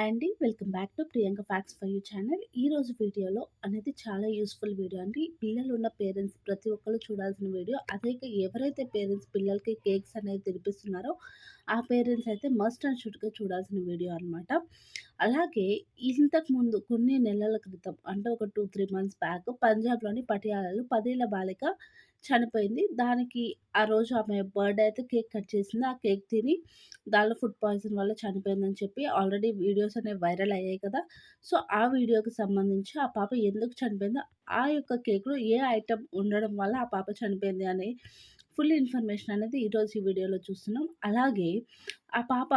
Hi అండి. Welcome back to Priyanka facts for you channel. ఈరోజు వీడియోలో అనేది చాలా యూస్ఫుల్ వీడియో అండి. పిల్లలున్న పేరెంట్స్ ప్రతి ఒక్కరు చూడాల్సిన వీడియో. అదే ఎవరైతే పేరెంట్స్ పిల్లలకి కేక్స్ అనేది తినిపిస్తున్నారో ఆ పేరెంట్స్ అయితే మస్ట్ అండ్ షుడ్‌గా చూడాల్సిన వీడియో అనమాట. అలాగే ఇంతకుముందు కొన్ని నెలల క్రితం అంటే ఒక 2, 3 మంత్స్ బ్యాక్ పంజాబ్‌లోని పటియాలాలో 10 ఏళ్ల బాలిక చనిపోయింది. దానికి ఆ రోజు ఆమె బర్త్‌డే అయితే కేక్ కట్ చేసింది. ఆ కేక్ తిని దానిలో ఫుడ్ పాయిజన్ వల్ల చనిపోయిందని చెప్పి ఆల్రెడీ వీడియోస్ అనేవి వైరల్ అయ్యాయి కదా! సో, ఆ వీడియోకి సంబంధించి ఆ పాప ఎందుకు చనిపోయిందో, ఆ యొక్క కేక్‌లో ఏ ఐటెమ్ ఉండడం వల్ల ఆ పాప చనిపోయింది అనే ఫుల్ ఇన్ఫర్మేషన్ అనేది ఈరోజు ఈ వీడియోలో చూస్తున్నాం. అలాగే ఆ పాప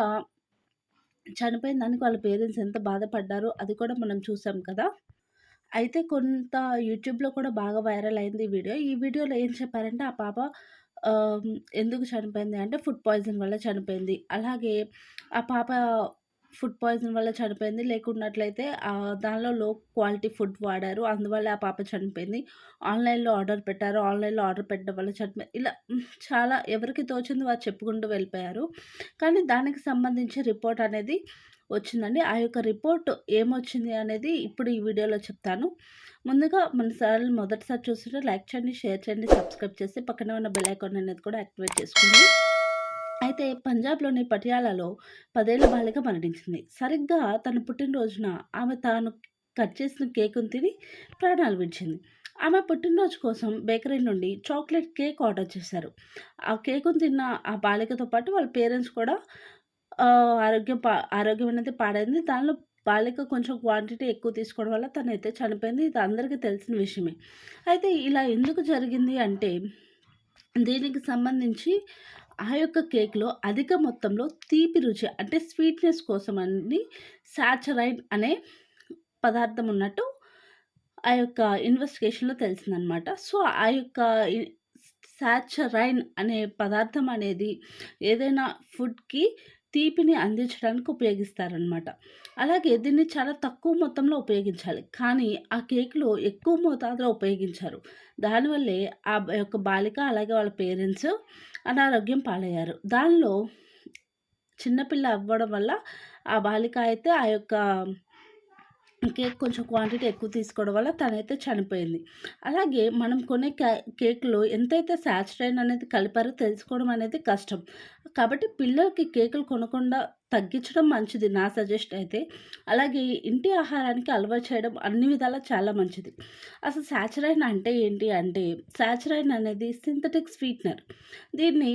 చనిపోయిన దానికి వాళ్ళ పేరెంట్స్ ఎంత బాధపడ్డారో అది కూడా మనం చూసాం కదా! అయితే కొంత యూట్యూబ్‌లో కూడా బాగా వైరల్ అయింది ఈ వీడియో. ఈ వీడియోలో ఏం చెప్పారంటే ఆ పాప ఆహ్, ఎందుకు చనిపోయింది అంటే ఫుడ్ పాయిజన్ వల్ల చనిపోయింది. అలాగే ఆ పాప ఫుడ్ పాయిజన్ వల్ల చనిపోయింది. లేకున్నట్లయితే దానిలో లో క్వాలిటీ ఫుడ్ వాడారు. అందువల్ల ఆ పాప చనిపోయింది. ఆన్‌లైన్‌లో ఆర్డర్ పెట్టారు. ఆన్‌లైన్‌లో ఆర్డర్ పెట్టడం వల్ల ఇలా చాలా ఎవరికి తోచింది వారు చెప్పుకుంటూ వెళ్ళిపోయారు. కానీ దానికి సంబంధించి రిపోర్ట్ అనేది వచ్చిందండి. ఆ యొక్క రిపోర్ట్ ఏమొచ్చింది అనేది ఇప్పుడు ఈ వీడియోలో చెప్తాను. ముందుగా మన ఛానల్ మొదటిసారి చూస్తుంటే లైక్ చేయండి, షేర్ చేయండి, సబ్స్క్రైబ్ చేసి పక్కనే ఉన్న బెల్ ఐకాన్ అనేది కూడా యాక్టివేట్ చేసుకోండి. అయితే పంజాబ్‌లోని పటియాలాలో 10 ఏళ్ల బాలిక మరణించింది. సరిగ్గా తన పుట్టినరోజున ఆమె తాను కట్ చేసిన కేకును తిని ప్రాణాలు విడిచింది. ఆమె పుట్టినరోజు కోసం బేకరీ నుండి చాక్లేట్ కేక్ ఆర్డర్ చేశారు. ఆ కేకును తిన్న ఆ బాలికతో పాటు వాళ్ళ పేరెంట్స్ కూడా ఆరోగ్యం అనేది పాడైంది. దానిలో బాలిక కొంచెం క్వాంటిటీ ఎక్కువ తీసుకోవడం వల్ల తనైతే చనిపోయింది. ఇది అందరికీ తెలిసిన విషయమే. అయితే ఇలా ఎందుకు జరిగింది అంటే, దీనికి సంబంధించి ఆ యొక్క కేక్‌లో అధిక మొత్తంలో తీపి రుచి అంటే స్వీట్‌నెస్ కోసం అని సాచరైన్ అనే పదార్థం ఉన్నట్టు ఆ యొక్క ఇన్వెస్టిగేషన్‌లో తెలిసిందనమాట. సో, ఆ యొక్క ఇ సాచరైన్ అనే పదార్థం అనేది ఏదైనా ఫుడ్‌కి తీపిని అందించడానికి ఉపయోగిస్తారనమాట. అలాగే దీన్ని చాలా తక్కువ మొత్తంలో ఉపయోగించాలి. కానీ ఆ కేక్‌లో ఎక్కువ మోతాదులో ఉపయోగించారు. దానివల్లే యొక్క బాలిక అలాగే వాళ్ళ పేరెంట్స్ అనారోగ్యం పాలయ్యారు. దానిలో చిన్న పిల్ల అవ్వడం వల్ల ఆ బాలిక అయితే ఆ యొక్క కేక్ కొంచెం క్వాంటిటీ ఎక్కువ తీసుకోవడం వల్ల తనైతే చనిపోయింది. అలాగే మనం కొనే కేక్‌లో ఎంతైతే సాచురైన్ అనేది కలిపారో తెలుసుకోవడం అనేది కష్టం. కాబట్టి పిల్లలకి కేకులు కొనకుండా తగ్గించడం మంచిది నా సజెషన్ అయితే. అలాగే ఇంటి ఆహారానికి అలవాటు చేయడం అన్ని విధాలా చాలా మంచిది. అసలు సాచురైన్ అంటే ఏంటి అంటే, సాచురైన్ అనేది సింథటిక్ స్వీట్‌నర్. దీన్ని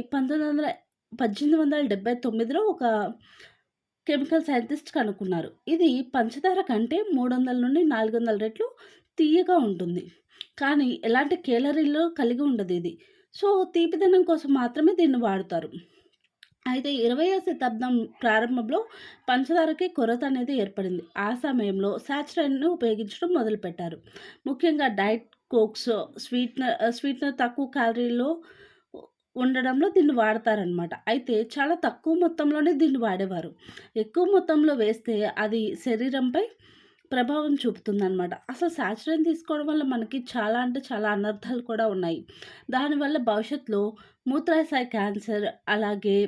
1879లో ఒక కెమికల్ సైంటిస్ట్ కనుక్కున్నారు. ఇది పంచదార కంటే 300-400 రెట్లు తియ్యగా ఉంటుంది. కానీ ఎలాంటి కేలరీలు కలిగి ఉండదిది. సో, తీపిదనం కోసం మాత్రమే దీన్ని వాడుతారు. అయితే 20వ శతాబ్దం ప్రారంభంలో పంచదారకి కొరత అనేది ఏర్పడింది. ఆ సమయంలో సాచురైన్‌ను ఉపయోగించడం మొదలుపెట్టారు. ముఖ్యంగా డైట్ కోక్స్, స్వీట్‌నర్ తక్కువ క్యాలరీలో ఉండడంలో దీన్ని వాడతారనమాట. అయితే చాలా తక్కువ మొత్తంలోనే దీన్ని వాడేవారు. ఎక్కువ మొత్తంలో వేస్తే అది శరీరంపై ప్రభావం చూపుతుందనమాట. అసలు సాచురైన్ తీసుకోవడం వల్ల మనకి చాలా అంటే చాలా అనర్థాలు కూడా ఉన్నాయి. దానివల్ల భవిష్యత్తులో మూత్రాశయ క్యాన్సర్ అలాగే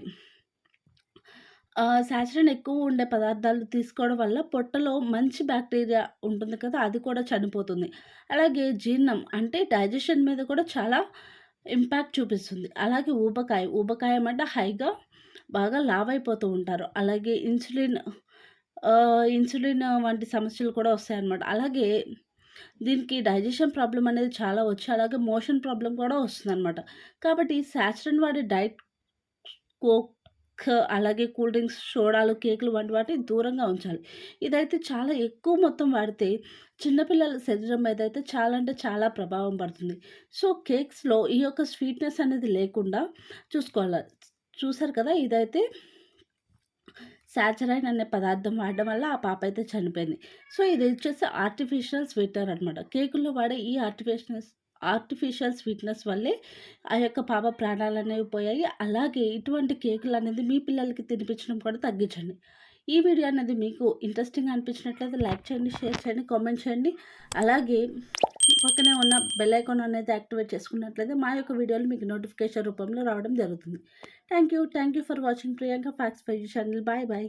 సాచురైన్ ఎక్కువ ఉండే పదార్థాలు తీసుకోవడం వల్ల పొట్టలో మంచి బ్యాక్టీరియా ఉంటుంది కదా! అది కూడా చనిపోతుంది. అలాగే జీర్ణం అంటే డైజెషన్ మీద కూడా చాలా ఇంపాక్ట్ చూపిస్తుంది. అలాగే ఊబకాయం అంటే హైగా బాగా లావైపోతూ ఉంటారు. అలాగే ఇన్సులిన్ వంటి సమస్యలు కూడా వస్తాయన్నమాట. అలాగే దీనికి డైజెషన్ ప్రాబ్లమ్ అనేది చాలా వచ్చి అలాగే మోషన్ ప్రాబ్లమ్ కూడా వస్తుందన్నమాట. కాబట్టి సాచురైన్ వాడే డైట్ కోక్ అలాగే కూల్ డ్రింక్స్, సోడాలు, కేకులు వంటి వాటిని దూరంగా ఉంచాలి. ఇదైతే చాలా ఎక్కువ మొత్తం వాడితే చిన్న పిల్లల శరీరం మీద అయితే చాలా అంటే చాలా ప్రభావం పడుతుంది. సో, కేక్స్‌లో ఈ యొక్క స్వీట్‌నెస్ అనేది లేకుండా చూసుకోవాలి. చూసారు కదా! ఇదైతే సాచరైన్ అనే పదార్థం వాడడం వల్ల ఆ పాప అయితే చనిపోయింది. సో, ఇది వచ్చేసి ఆర్టిఫిషియల్ స్వీటనర్ అనమాట. కేకుల్లో వాడే ఈ ఆర్టిఫిషియల్ స్వీట్‌నెస్ వల్లే ఆ యొక్క పాప ప్రాణాలనేవి పోయాయి. అలాగే ఇటువంటి కేకులనేది మీ పిల్లలకి తినిపించడం కూడా తగ్గించండి. ఈ వీడియో అనేది మీకు ఇంట్రెస్టింగ్‌గా అనిపించినట్లయితే లైక్ చేయండి, షేర్ చేయండి, కామెంట్ చేయండి. అలాగే పక్కనే ఉన్న బెల్ ఐకాన్ అనేది యాక్టివేట్ చేసుకున్నట్లయితే మా యొక్క వీడియోలు మీకు నోటిఫికేషన్ రూపంలో రావడం జరుగుతుంది. Thank you for watching Priyanka facts for you channel. Bye bye.